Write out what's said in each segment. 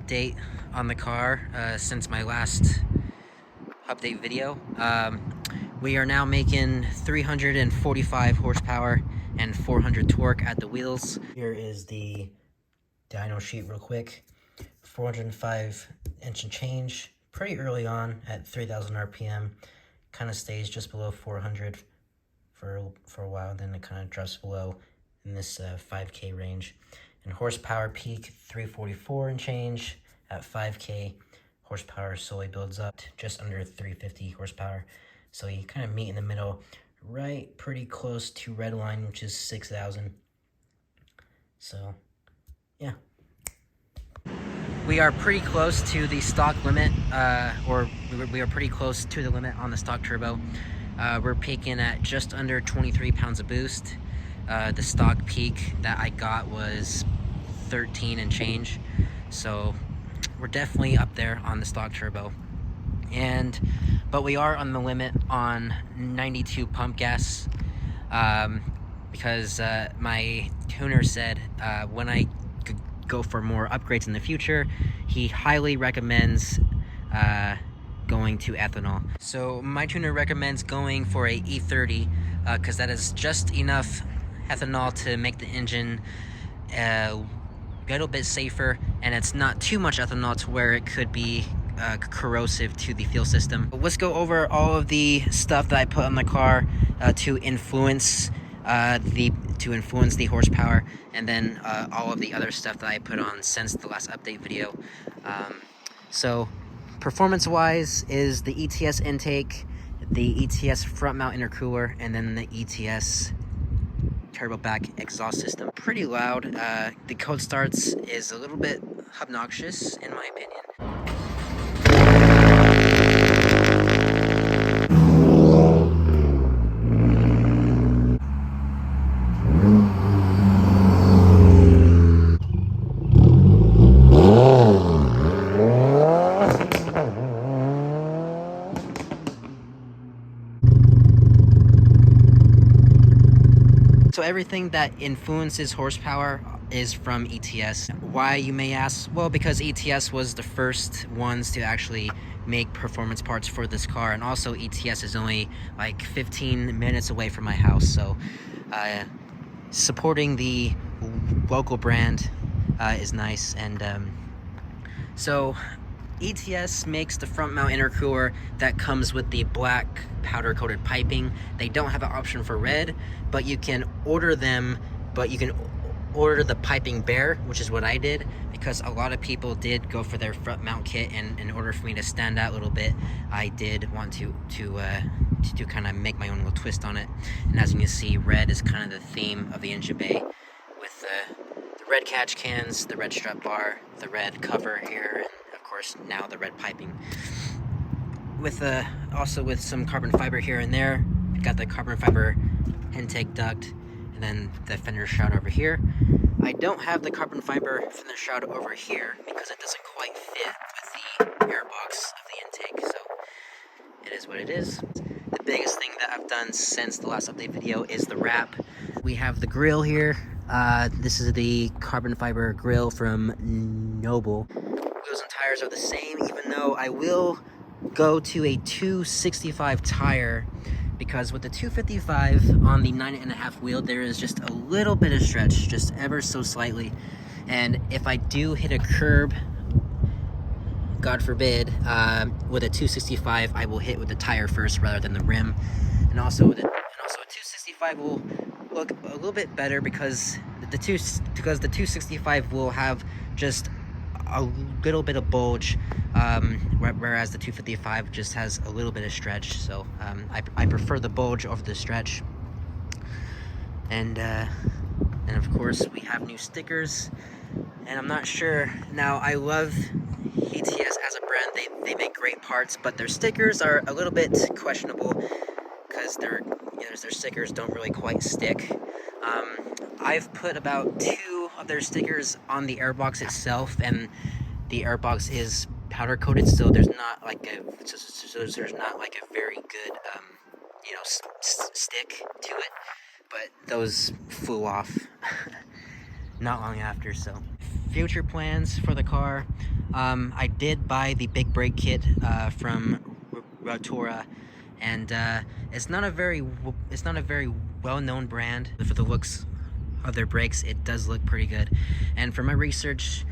update on the car since my last update video. We are now making 345 horsepower and 400 torque at the wheels. Here is the dyno sheet real quick. 405 inch and change pretty early on at 3,000 RPM. Kind of stays just below 400 for a while, then it kind of drops below in this 5K range. And horsepower peak 344 and change at 5K. Horsepower slowly builds up to just under 350 horsepower. So you kind of meet in the middle, right pretty close to red line, which is 6,000. So yeah. We are pretty close to the stock limit, or we are pretty close to the limit on the stock turbo. We're peaking at just under 23 pounds of boost. The stock peak that I got was 13 and change. So we're definitely up there on the stock turbo. But we are on the limit on 92 pump gas, because my tuner said when I go for more upgrades in the future, he highly recommends going to ethanol. So my tuner recommends going for a E30 because that is just enough ethanol to make the engine a little bit safer, and it's not too much ethanol to where it could be corrosive to the fuel system. Let's go over all of the stuff that I put on the car to influence the horsepower, and then all of the other stuff that I put on since the last update video. So performance wise is the ETS intake, the ETS front mount intercooler, and then the ETS turbo back exhaust system. Pretty loud. The cold starts is a little bit obnoxious in my opinion. So everything that influences horsepower is from ETS. Why, you may ask? Well, because ETS was the first ones to actually make performance parts for this car, and also ETS is only like 15 minutes away from my house, so supporting the local brand is nice. And so ETS makes the front mount intercooler that comes with the black powder coated piping. They don't have an option for red, but you can order them, but you can order the piping bare, which is what I did, because a lot of people did go for their front mount kit, and in order for me to stand out a little bit, I did want to kind of make my own little twist on it. And as you can see, red is kind of the theme of the engine bay, with the red catch cans, the red strut bar, the red cover here, and of course now the red piping, with also with some carbon fiber here and there. We got the carbon fiber intake duct, and then the fender shroud over here. I don't have the carbon fiber fender shroud over here because it doesn't quite fit with the airbox of the intake, so it is what it is. The biggest thing that I've done since the last update video is the wrap. We have the grill here. This is the carbon fiber grill from Noble. Wheels and tires are the same, even though I will go to a 265 tire, because with the 255 on the 9.5 wheel, there is just a little bit of stretch, just ever so slightly. And if I do hit a curb, God forbid, with a 265, I will hit with the tire first rather than the rim. And also a 265 will look a little bit better because the 265 will have just a little bit of bulge, whereas the 255 just has a little bit of stretch. So I prefer the bulge over the stretch. And of course we have new stickers, and I'm not sure. Now, I love ETS as a brand. They make great parts, but their stickers are a little bit questionable because their stickers don't really quite stick. I've put about 2 of their stickers on the airbox itself, and the airbox is powder coated, so there's not like a very good stick to it. But those flew off not long after, so future plans for the car, I did buy the big brake kit from Rotora, and it's not a very well-known brand. For the looks of their brakes, it does look pretty good, and for my research,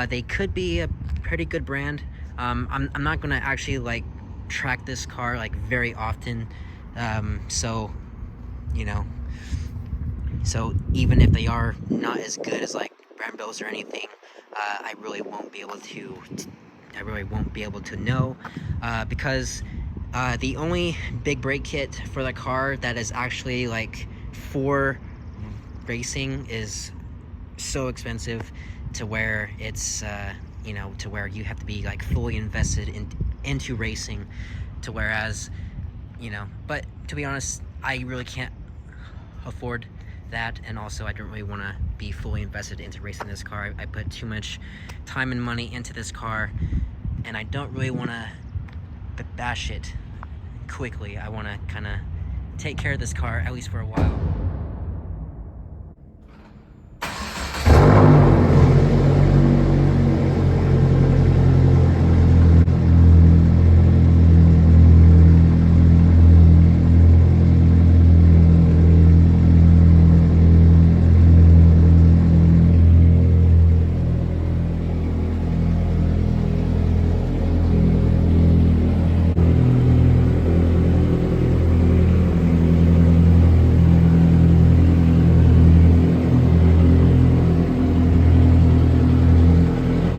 they could be a pretty good brand. I'm not gonna actually like track this car like very often, so you know, so even if they are not as good as like Brembo's or anything, I really won't be able to know, because the only big brake kit for the car that is actually like for racing is so expensive, to where it's you know, to where you have to be like fully invested into racing, to whereas, you know, but to be honest, I really can't afford that, and also I don't really want to be fully invested into racing this car. I put too much time and money into this car, and I don't really want to bash it quickly. I want to kind of take care of this car, at least for a while.